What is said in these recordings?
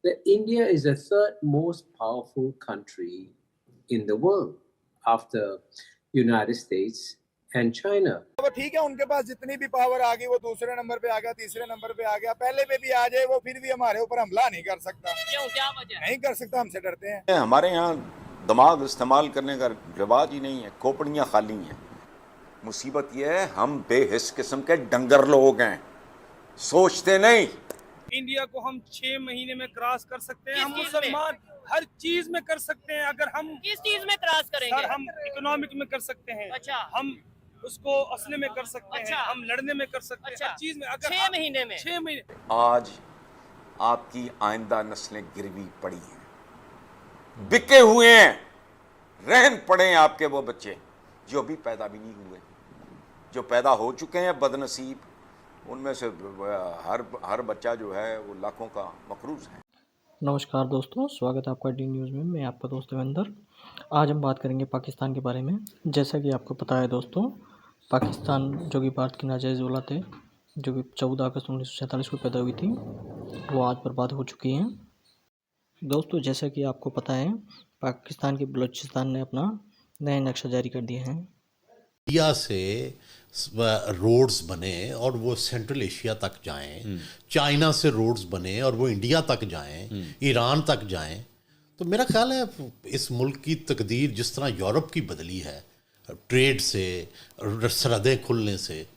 that India is the third most powerful country in the world after United States and China. वो ठीक है, उनके पास जितनी भी पावर आ गई वो दूसरे नंबर पे आ गया, तीसरे नंबर पे आ गया, पहले पे भी आ जाए वो फिर भी हमारे ऊपर हमला नहीं कर सकता। क्यों, क्या वजह? नहीं कर सकता, हमसे डरते हैं। हमारे यहाँ दिमाग इस्तेमाल करने का रिवाज ही नहीं है, खोपड़ियाँ खाली हैं। मुसीबत ये है हम बेहिस किस्म के डंगर लोग हैं, सोचते नहीं। इंडिया को हम 6 महीने में क्रॉस कर सकते हैं। किस हम चीज मुसलमान हर चीज में कर सकते हैं। अगर हम किस चीज में क्रॉस करेंगे? सर हम इकोनॉमिक में कर सकते हैं। अच्छा। हम उसको असले में कर सकते अच्छा। हैं, हम लड़ने में कर सकते हैं, अच्छा। हर चीज में। अगर 6 महीने में 6 महीने आज आपकी आइंदा नस्लें गिरवी पड़ी हैं, बिके हुए हैं, रहन पड़े हैं आपके वो बच्चे जो अभी पैदा भी नहीं हुए, जो पैदा हो चुके हैं बदनसीब, उनमें से हर बच्चा जो है वो लाखों का मकरूज है। नमस्कार दोस्तों, स्वागत है आपका डी न्यूज़ में। मैं आपका दोस्त देवेंद्र। आज हम बात करेंगे पाकिस्तान के बारे में। जैसा कि आपको पता है दोस्तों, पाकिस्तान जो कि भारत की नाजायज़ औलाद है, जो कि 14 अगस्त 1947 को पैदा हुई थी, वो आज बर्बाद हो चुकी हैं। दोस्तों जैसा कि आपको पता है, पाकिस्तान के बलूचिस्तान ने अपना नया नक्शा जारी कर दिया है। इंडिया से रोड्स बने और वो सेंट्रल एशिया तक जाएं, चाइना से रोड्स बने और वो इंडिया तक जाएं, ईरान तक जाएं। तो मेरा ख्याल है इस मुल्क की तकदीर जिस तरह यूरोप की बदली है, ट्रेड से, सरहदें खुलने से,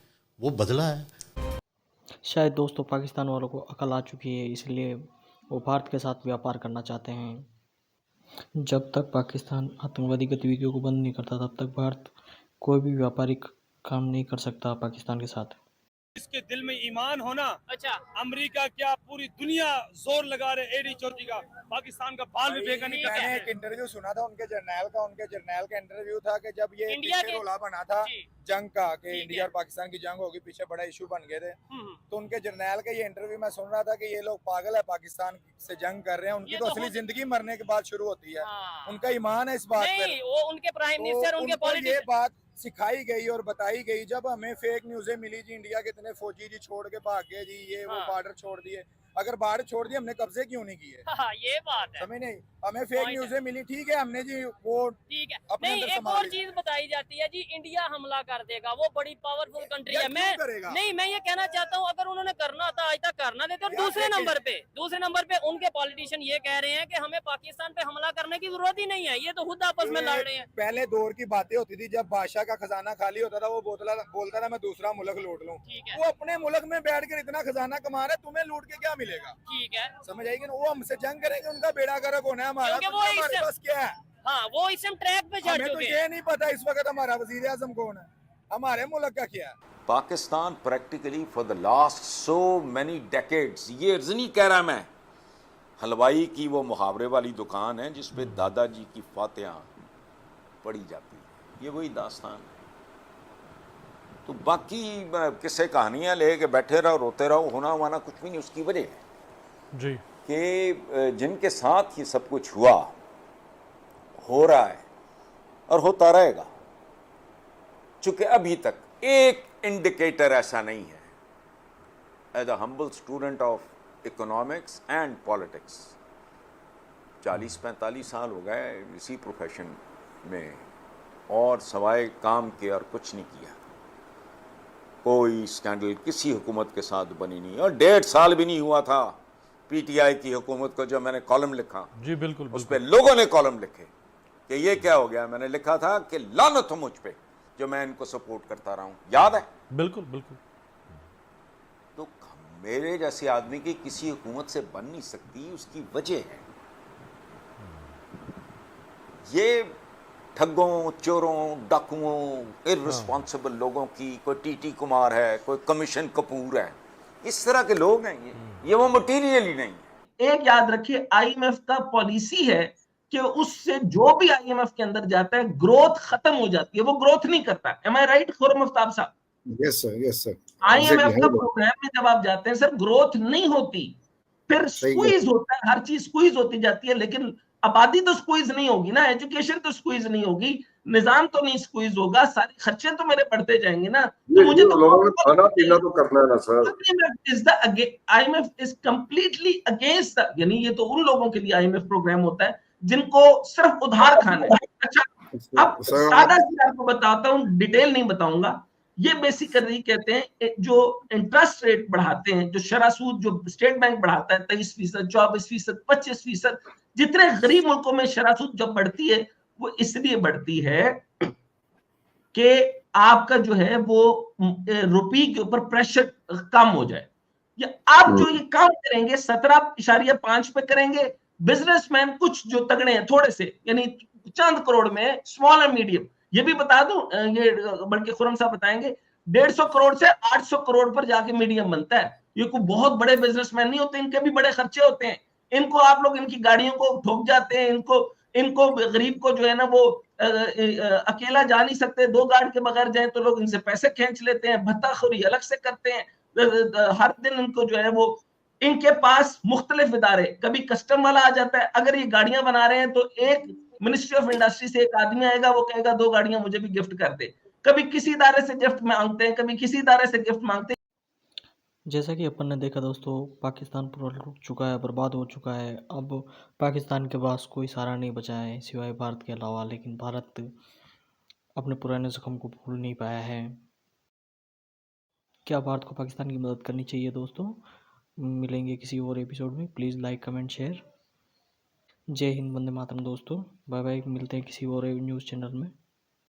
वो बदला है। शायद दोस्तों पाकिस्तान वालों को अकल आ चुकी है, इसलिए वो भारत के साथ व्यापार करना चाहते हैं। जब तक पाकिस्तान आतंकवादी गतिविधियों को बंद नहीं करता, तब तक भारत कोई भी व्यापारिक काम नहीं कर सकता पाकिस्तान के साथ। इसके दिल में ईमान होना। अच्छा। अमेरिका क्या पूरी दुनिया जोर लगा रहे एडी चौधरी का, पाकिस्तान का बाल भी फेंका नहीं कर मैंने रहे। एक इंटरव्यू सुना था उनके जर्नैल का इंटरव्यू था कि जब ये इंडिया पीछे के- रोला बना था जी। जंग का, ठीक कि है। इंडिया और पाकिस्तान की जंग होगी, पीछे बड़ा इशू बन गए थे। तो उनके जर्नैल का ये इंटरव्यू मैं सुन रहा था कि ये लोग पागल है, पाकिस्तान से जंग कर रहे हैं। उनकी ये तो तो असली खुद- जिंदगी मरने के बाद शुरू होती है। हाँ। उनका ईमान है इस बात पर। नहीं, वो उनके प्राइम मिनिस्टर, तो उनके उनको ये पॉलिटिशियन। बात सिखाई गई और बताई गई। जब हमें फेक न्यूज़ें मिली जी, इंडिया के इतने फौजी जी छोड़ के भाग गए जी, ये वो हाँ। बॉर्डर छोड़ दिए। अगर बॉर्डर छोड़ दिए, हमने कब्जे क्यों नहीं किए? हाँ, ये बात है। समझ नहीं, हमें फेक Point है। न्यूज़ें मिली, ठीक है, हमने जी वो ठीक है। अपने नहीं, अंदर एक संभाल और लिया। चीज बताई जाती है जी, इंडिया हमला कर देगा, वो बड़ी पावरफुल कंट्री है। क्यों मैं करेगा? नहीं, मैं ये कहना चाहता हूँ, अगर उन्होंने करना था आज तक करना देते। और दूसरे नंबर पे उनके पॉलिटिशियन ये कह रहे हैं कि हमें पाकिस्तान पे हमला करने की जरूरत ही नहीं है, ये तो खुद आपस में लड़ रहे हैं। पहले दौर की बातें होती थी, जब बादशाह का खजाना खाली होता था, वो बोलता था मैं दूसरा मुल्क लूट लूं। ठीक है। वो अपने मुल्क में बैठकर इतना खजाना कमा रहे, तुम्हें लूट के क्या मिलेगा? ठीक है। समझ आएगी ना? वो हमसे जंग करेंगे, उनका बेड़ा गर्क होना है, हमारा क्योंकि तो वो हमारे इस- पास क्या है? हाँ, वो इस टाइम ट्रैक पे चढ़ हमें तो चुके हैं। ये नहीं पता इस वक्त हमारा वजीर आजम कौन है, हमारे मुल्क का क्या है। Pakistan practically for the last so many decades, ये नहीं कह रहा मैं, हलवाई की वो मुहावरे वाली दुकान है जिस पे दादाजी की फातिहा पड़ी जाती है, ये वही दास्तान है। तो बाकी किस्से कहानियाँ ले के बैठे रहो, रोते रहो, होना वाना कुछ भी नहीं। उसकी वजह है जी कि जिनके साथ ये सब कुछ हुआ, हो रहा है और होता रहेगा, चूंकि अभी तक एक इंडिकेटर ऐसा नहीं है। As a humble student of economics and politics, 40-45 साल हो गए इसी प्रोफेशन में, और सवाए काम के और कुछ नहीं किया। कोई स्कैंडल किसी हुकूमत के साथ बनी नहीं, और 1.5 साल भी नहीं हुआ था पीटीआई की हुकूमत को जब मैंने कॉलम लिखा। जी बिल्कुल, उस पे लोगों ने कॉलम लिखे कि ये क्या हो गया। मैंने लिखा था कि लानत हो मुझ पे जो मैं इनको सपोर्ट करता रहा हूं, याद है? बिल्कुल बिल्कुल। तो मेरे जैसे आदमी की किसी हुकूमत से बन नहीं सकती, उसकी वजह है ये ठगों, चोरों, डाकुओं, इररिस्पॉन्सिबल लोगों की। कोई टीटी कुमार है, कोई कमीशन कपूर है, इस तरह के लोग हैं ये वो मटीरियल ही नहीं है। एक याद रखिए, आईएमएफ का पॉलिसी है कि उससे जो भी आईएमएफ के अंदर जाता है, ग्रोथ खत्म हो जाती है, वो ग्रोथ नहीं करता। एम आई राइट खुर्रम आफ्ताब साहब? Yes sir. आईएमएफ का प्रोग्राम में जब आप जाते हैं सर, ग्रोथ नहीं होती, फिर स्क्वीज होता है, हर चीज स्क्वीज होती जाती है। लेकिन आबादी तो स्क्वीज नहीं होगी ना, एजुकेशन तो स्क्वीज नहीं होगी, निजाम तो नहीं स्क्वीज होगा, सारे खर्चे तो मेरे बढ़ते जाएंगे ना। ये तो मुझे तो लोगों ने खाना पीना तो करना है ना sir. IMF is completely against, यानी ये तो उन लोगों के लिए IMF प्रोग्राम होता है जिनको सिर्फ उधार खाना है। अच्छा, अब सर सादा सी आपको बताता हूँ, डिटेल नहीं बताऊंगा। ये बेसिकली कहते हैं जो इंटरेस्ट रेट बढ़ाते हैं, जो शरह सूद जो स्टेट बैंक बढ़ाता है 23%, 24%, 25%, जितने गरीब मुल्कों में शरह सूद जब बढ़ती है वो इसलिए बढ़ती है कि आपका जो है वो रुपये के ऊपर प्रेशर कम हो जाए। या आप जो ये काम करेंगे 17.5 पे करेंगे, बिजनेसमैन कुछ जो तगड़े हैं थोड़े से, यानी चंद करोड़ में, स्मॉल एंड मीडियम, ये भी बता दूं, ये बल्कि खुरम साहब बताएंगे, 150 करोड़ से 800 करोड़ पर जाके मीडियम बनता है। ये कोई बहुत बड़े बिजनेसमैन नहीं होते, इनके भी बड़े खर्चे होते हैं। इनको आप लोग इनकी गाड़ियों को ठोक जाते हैं, इनको गरीब को जो है ना वो अकेला जा नहीं सकते, 2 गार्ड के बगैर जाए तो लोग इनसे पैसे खींच लेते हैं, भत्ताखोरी अलग से करते हैं, हर दिन इनको जो है वो, इनके पास मुख्तलिफ इदारे, कभी कस्टम वाला आ जाता है, अगर ये गाड़ियां बना रहे हैं तो एक मिनिस्ट्री ऑफ इंडस्ट्री से एक आदमी आएगा, वो कहेगा 2 गाड़ियां मुझे भी गिफ्ट कर दे, कभी किसी इदारे से गिफ्ट मांगते हैं, कभी किसी इदारे से गिफ्ट मांगते हैं। जैसा कि अपन ने देखा दोस्तों, पाकिस्तान पूरा लुट चुका है, बर्बाद हो चुका है। अब पाकिस्तान के पास कोई सहारा नहीं बचा है सिवाय भारत के अलावा, लेकिन भारत अपने पुराने जख्म को भूल नहीं पाया है। क्या भारत को पाकिस्तान की मदद करनी चाहिए दोस्तों? मिलेंगे किसी और एपिसोड में। Please like, comment, share. जय हिंद, वंदे मातरम दोस्तों। बाय बाय, मिलते हैं किसी और न्यूज़ चैनल में।